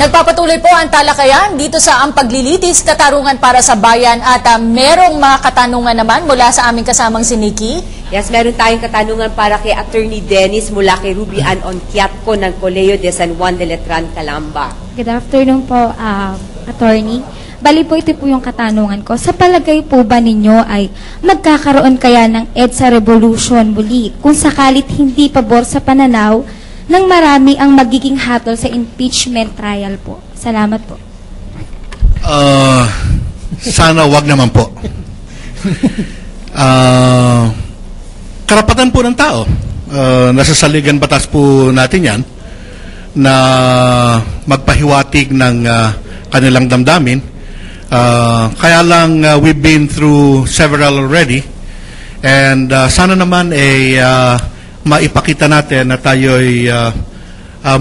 Nagpapatuloy po ang talakayan dito sa Ang Paglilitis, Katarungan para sa Bayan at merong mga katanungan naman mula sa aming kasamang si Nikki. Yes, meron tayong katanungan para kay Attorney Dennis mula kay Ruby Ann Ontiatco ng Colegio de San Juan de Letran, Calamba. Good afternoon po, Attorney. Bali po ito po yung katanungan ko. Sa palagay po ba ninyo ay magkakaroon kaya ng EDSA Revolution muli kung sakalit hindi pabor sa pananaw nang marami ang magiging hatol sa impeachment trial po? Salamat po. Sana wag naman po. Karapatan po ng tao. Nasa saligan batas po natin yan na magpahiwatig ng kanilang damdamin. Kaya lang we've been through several already and sana naman maipakita natin na tayo'y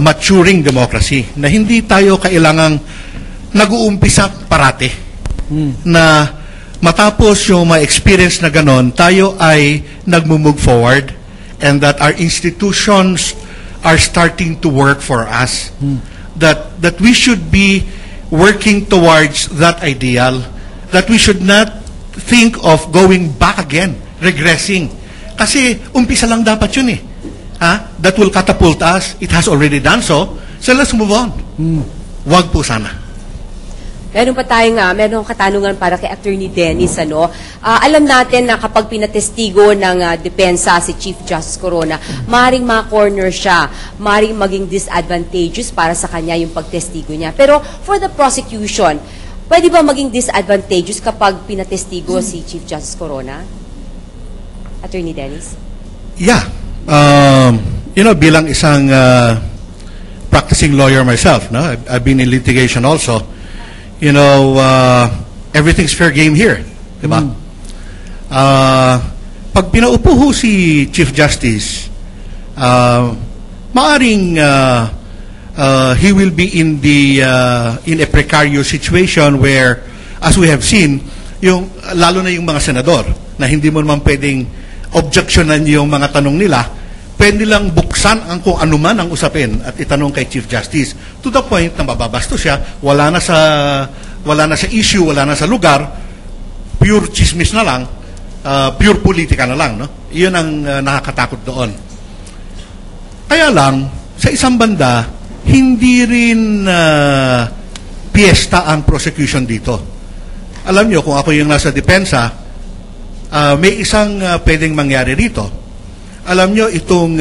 maturing democracy, na hindi tayo kailangang nag-uumpisa parate. Na matapos yung ma-experience na ganon, tayo ay nag-move forward and that our institutions are starting to work for us. That we should be working towards that ideal, that we should not think of going back again, regressing. Kasi umpisa lang dapat yun eh. That will catapult us. It has already done so. So let's move on. Wag po sana. Meron katanungan para kay Attorney Dennis. Alam natin na kapag pinatestigo ng depensa si Chief Justice Corona, maring ma-corner siya, maring maging disadvantageous para sa kanya yung pagtestigo niya. Pero for the prosecution, pwede ba maging disadvantageous kapag pinatestigo si Chief Justice Corona? Attorney Dennis? Yeah. Bilang isang practicing lawyer myself, no? I've been in litigation also. Everything's fair game here. Diba? Pag pinaupo ho si Chief Justice, maaring he will be in a precarious situation where, as we have seen, lalo na yung mga senador, na hindi mo naman pwedeng objectionan yung mga tanong nila, pwede lang buksan ang kung ano man ang usapin at itanong kay Chief Justice to the point na mababasto siya, wala na sa issue, wala na sa lugar, pure chismis na lang, pure politika na lang, no? Iyon ang nakakatakot doon. Kaya lang, sa isang banda, hindi rin piyesta ang prosecution dito. Alam nyo, kung ako yung nasa depensa, may isang pwedeng mangyari rito. Alam nyo, itong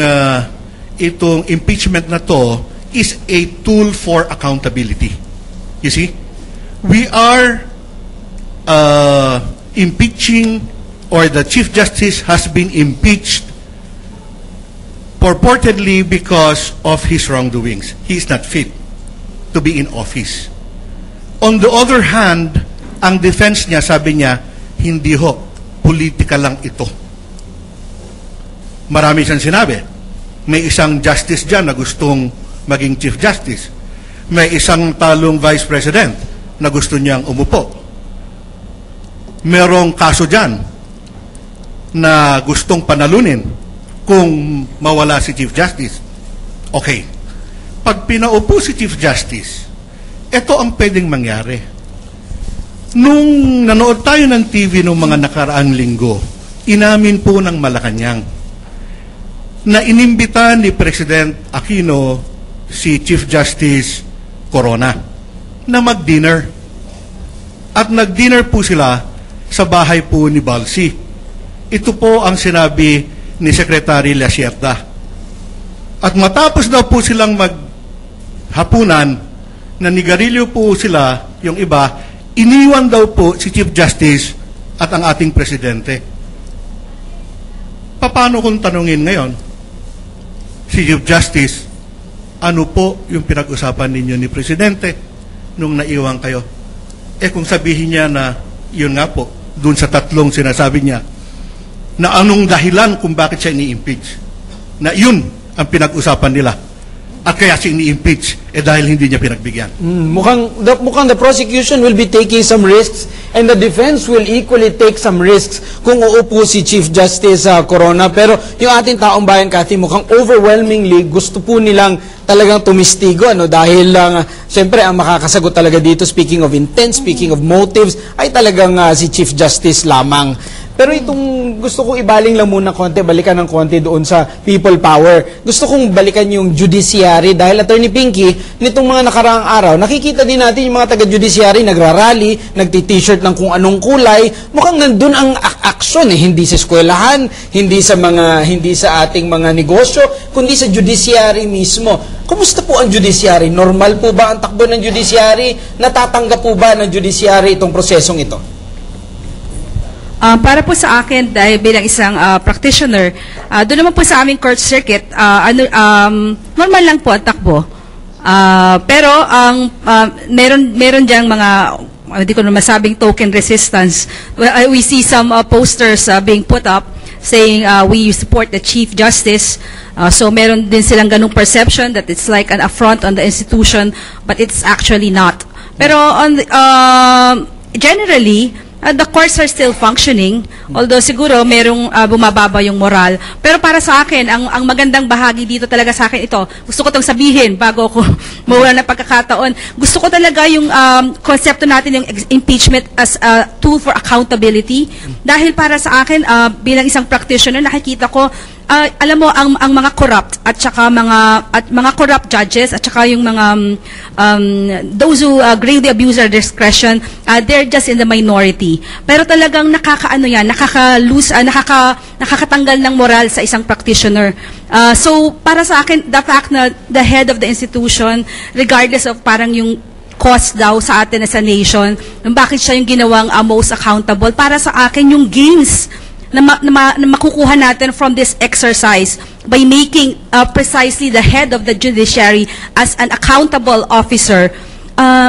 impeachment na to is a tool for accountability. You see? We are impeaching, or the Chief Justice has been impeached purportedly because of his wrongdoings. He is not fit to be in office. On the other hand, ang defense niya, sabi niya, hindi ho, politika lang ito. Marami siyang sinabi. May isang justice dyan na gustong maging Chief Justice. May isang talong Vice President na gusto niyang umupo. Merong kaso dyan na gustong panalunin kung mawala si Chief Justice. Okay. Pag pinaupo si Chief Justice, ito ang pwedeng mangyari. Nung nanood tayo ng TV noong mga nakaraang linggo, inamin po ng Malacanang na inimbita ni President Aquino si Chief Justice Corona na mag-dinner. At nag-dinner po sila sa bahay po ni Balsi. Ito po ang sinabi ni Secretary La Cierta. At matapos daw po silang maghapunan, nanigarilyo po sila, yung iba, iniwan daw po si Chief Justice at ang ating Presidente. Paano kung tanungin ngayon, si Chief Justice, ano po yung pinag-usapan ninyo ni Presidente nung naiwan kayo? Kung sabihin niya na, yun nga po, dun sa tatlong sinasabi niya, na anong dahilan kung bakit siya ini-impeach? Na yun ang pinag-usapan nila. At kaya siya ini-impeach dahil hindi niya pinagbigyan. Mukhang the prosecution will be taking some risks and the defense will equally take some risks kung uupo si Chief Justice Corona. Pero yung ating taong bayan, Cathy, mukhang overwhelmingly gusto po nilang talagang tumistigo, dahil siyempre ang makakasagot talaga dito, speaking of intent, speaking of motives, ay talagang si Chief Justice lamang. Pero itong gusto kong ibaling lang muna balikan ng konti doon sa people power. Gusto kong balikan yung judiciary dahil Attorney Pinky, nitong mga nakaraang araw, nakikita din natin yung mga taga-judiciary nagrarally, nagti-t-shirt ng kung anong kulay. Mukhang nandun ang aksyon hindi sa eskwelahan, hindi sa ating mga negosyo, kundi sa judiciary mismo. Kumusta po ang judiciary? Normal po ba ang takbo ng judiciary? Natatanggap po ba ng judiciary itong prosesong ito? Para po sa akin, dahil bilang isang practitioner, doon naman po sa aming court circuit, normal lang po ang takbo. Pero meron diyang mga, hindi ko na masabing token resistance. We see some posters being put up saying we support the Chief Justice. So meron din silang ganung perception that it's like an affront on the institution, but it's actually not. Pero generally, the courts are still functioning, although siguro merong bumababa yung moral. Pero para sa akin, ang magandang bahagi dito talaga sa akin ito, gusto ko itong sabihin bago ako mawala ng pagkakataon. Gusto ko talaga yung konsepto natin, yung impeachment as a tool for accountability. Dahil para sa akin, bilang isang practitioner, nakikita ko, alam mo, ang mga corrupt at saka mga corrupt judges at saka yung mga those who gravely abuse their discretion, they're just in the minority. Pero talagang nakakatanggal ng moral sa isang practitioner. So para sa akin, the fact na the head of the institution, regardless of parang yung cost daw sa atin as a nation, bakit siya yung ginawang most accountable, para sa akin yung gains na makukuha natin from this exercise by making precisely the head of the judiciary as an accountable officer,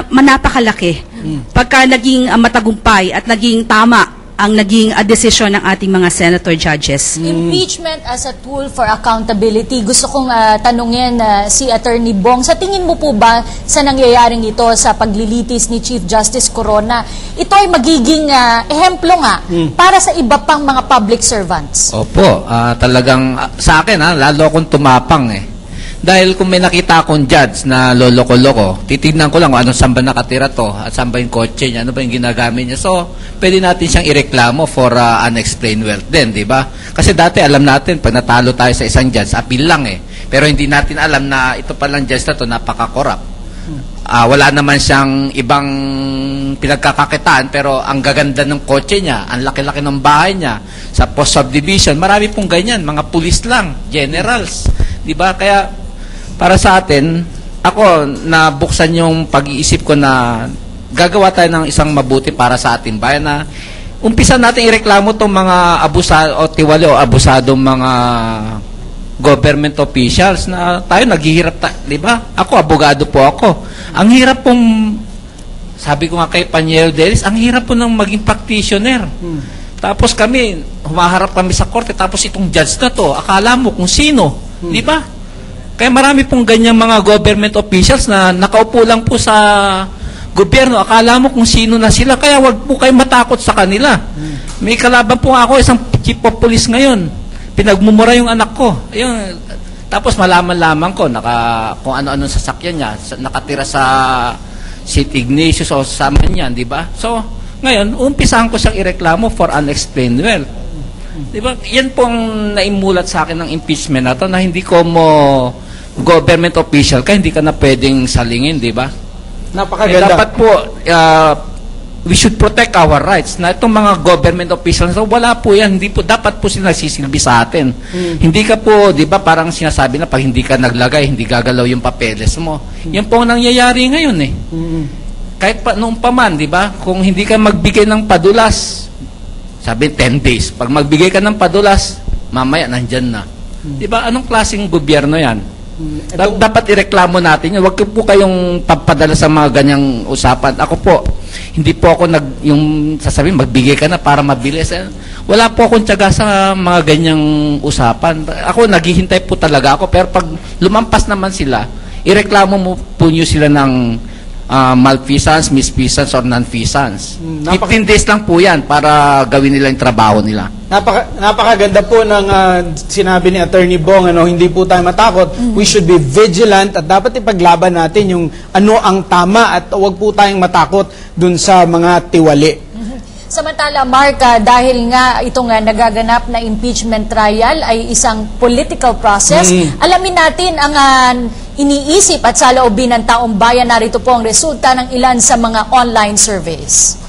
manapakalaki. Pagka naging matagumpay at naging tama ang naging desisyon ng ating mga senator judges. Impeachment as a tool for accountability. Gusto kong tanungin si Attorney Bong, sa tingin mo po ba sa nangyayaring ito sa paglilitis ni Chief Justice Corona, ito ay magiging ehemplo nga para sa iba pang mga public servants? Opo, talagang sa akin lalo akong tumapang Dahil kung may nakita akong judge na loloko-loko, titignan ko lang kung anong saan ba nakatira to at saan ba yung kotse niya, ano ba yung ginagamit niya. So, pwede natin siyang ireklamo for unexplained wealth din, di ba? Kasi dati alam natin, pag natalo tayo sa isang judge, appeal lang Pero hindi natin alam na ito palang judge na to, napaka-corrupt. Wala naman siyang ibang pinagkakakitaan, pero ang gaganda ng kotse niya, ang laki-laki ng bahay niya, sa post-subdivision, marami pong ganyan, mga pulis lang, generals, di ba? Kaya, para sa atin, ako, nabuksan yung pag-iisip ko na gagawa tayo ng isang mabuti para sa ating bayan na umpisa natin ireklamo itong mga abusado o tiwali o abusadong mga government officials na tayo naghihirap, di ba? Ako, abogado po ako. Ang hirap pong, sabi ko nga kay Panyero Delis, ang hirap po ng maging practitioner. Tapos kami, humaharap kami sa korte, tapos itong judge na to, akala mo kung sino, di ba? Kaya marami pong ganyang mga government officials na nakaupo lang po sa gobyerno. Akala mo kung sino na sila. Kaya wag po kayo matakot sa kanila. May kalaban po ako, isang chief of police ngayon. Pinagmumura yung anak ko. Ayun. Tapos malaman-laman ko kung ano-ano sasakyan niya. Nakatira sa St. Ignatius o sa Manyan, di ba? So, ngayon, umpisahan ko siyang ireklamo for unexplained wealth. Di ba? Yan pong naimulat sa akin ng impeachment na to na hindi ko government official ka, hindi ka na pwedeng salingin, di ba? Napakaganda. Dapat po, we should protect our rights. Na itong mga government officials, wala po yan. Hindi po, dapat po sila nagsisilbi sa atin. Hindi ka po, di ba, parang sinasabi na pag hindi ka naglagay, hindi gagalaw yung papeles mo. Yan po ang nangyayari ngayon Kahit noong pa man, di ba, kung hindi ka magbigay ng padulas, sabi 10 days. Pag magbigay ka ng padulas, mamaya nandyan na. Di ba, anong klaseng gobyerno yan? Dapat ireklamo natin yun. Huwag po kayong papadala sa mga ganyang usapan. Ako po, hindi po ako yung sasabihin, magbigay ka na para mabilis. Wala po akong tiyaga sa mga ganyang usapan. Ako, naghihintay po talaga ako. Pero pag lumampas naman sila, ireklamo mo po nyo sila ng malfeasance, misfeasance, or non-feasance. 15 days lang po yan para gawin nila yung trabaho nila. Napakaganda po ng sinabi ni Attorney Bong, hindi po tayo matakot. We should be vigilant at dapat ipaglaban natin yung ano ang tama at huwag po tayong matakot dun sa mga tiwali. Samantala, Mark, dahil nga itong nagaganap na impeachment trial ay isang political process, alamin natin ang iniisip at saloobin ng taong bayan. Narito po ang resulta ng ilan sa mga online surveys.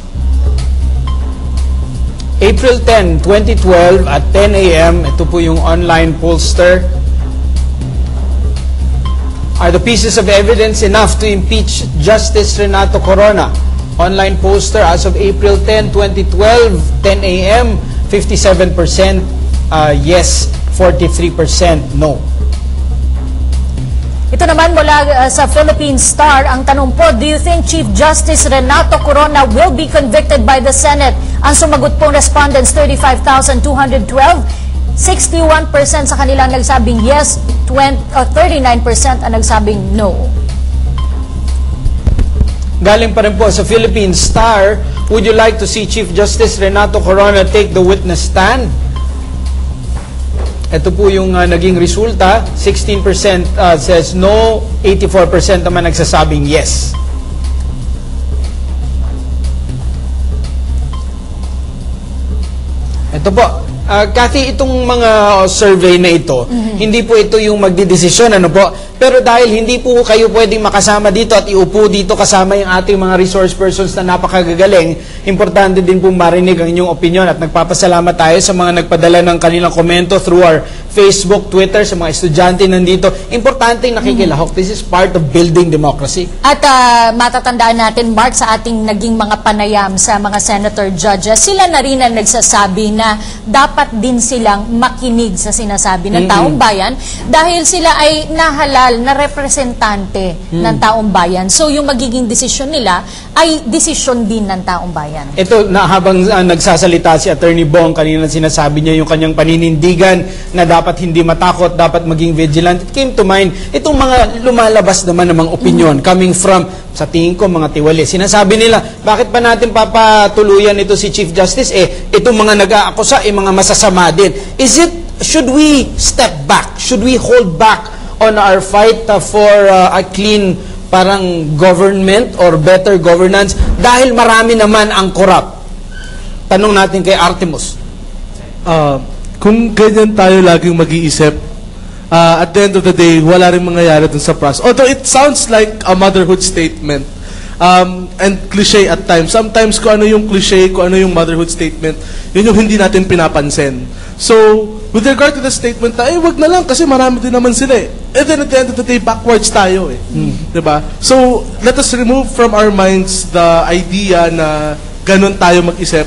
April 10, 2012 at 10 a.m., ito po yung online pollster. Are the pieces of evidence enough to impeach Justice Renato Corona? Online poster as of April 10, 2012, 10 a.m., 57% yes, 43% no. Ito naman mula sa Philippine Star, ang tanong po, do you think Chief Justice Renato Corona will be convicted by the Senate? Ang sumagot pong respondents, 35,212, 61% sa kanilang nagsabing yes, 39% ang nagsabing no. Galing pa rin po sa Philippine Star, would you like to see Chief Justice Renato Corona take the witness stand? Ito po yung naging resulta. 16% says no, 84% naman nagsasabing yes. Ito po, Cathy, itong mga survey na ito, hindi po ito yung magdidesisyon, ano po? Pero dahil hindi po kayo pwedeng makasama dito at iupo dito kasama yung ating mga resource persons na napakagagaling, importante din po marinig ang inyong opinion at nagpapasalamat tayo sa mga nagpadala ng kanilang komento through our Facebook, Twitter, sa mga estudyante nandito. Importante yung nakikilahok. This is part of building democracy. At matatandaan natin, Mark, sa ating naging mga panayam sa mga senator judges, sila na rin ang nagsasabi na dapat din silang makinig sa sinasabi ng taong bayan dahil sila ay nahalal na representante ng taong bayan. So yung magiging desisyon nila ay desisyon din ng taong bayan. Ito, na habang nagsasalita si Attorney Bong, kanina sinasabi niya yung kanyang paninindigan na dapat hindi matakot, dapat maging vigilant. It came to mind, itong mga lumalabas naman ng mga opinion coming from, sa tingin ko, mga tiwali. Sinasabi nila, bakit pa natin papatuluyan ito si Chief Justice? Itong mga nag-aakusa, mga masasama din. Should we step back? Should we hold back on our fight for a clean parang government or better governance dahil marami naman ang corrupt? Tanong natin kay Artemus. Kung ganyan tayo laging mag-iisip, at the end of the day, wala rin mangyayari dun sa process. Although it sounds like a motherhood statement, and cliche at times. Sometimes kung ano yung cliche, kung ano yung motherhood statement, yun yung hindi natin pinapansin. So, with regard to the statement na, wag na lang kasi marami din naman sila eh. And then at the end of the day, backwards tayo eh. Diba? So, let us remove from our minds the idea na ganun tayo mag-isip.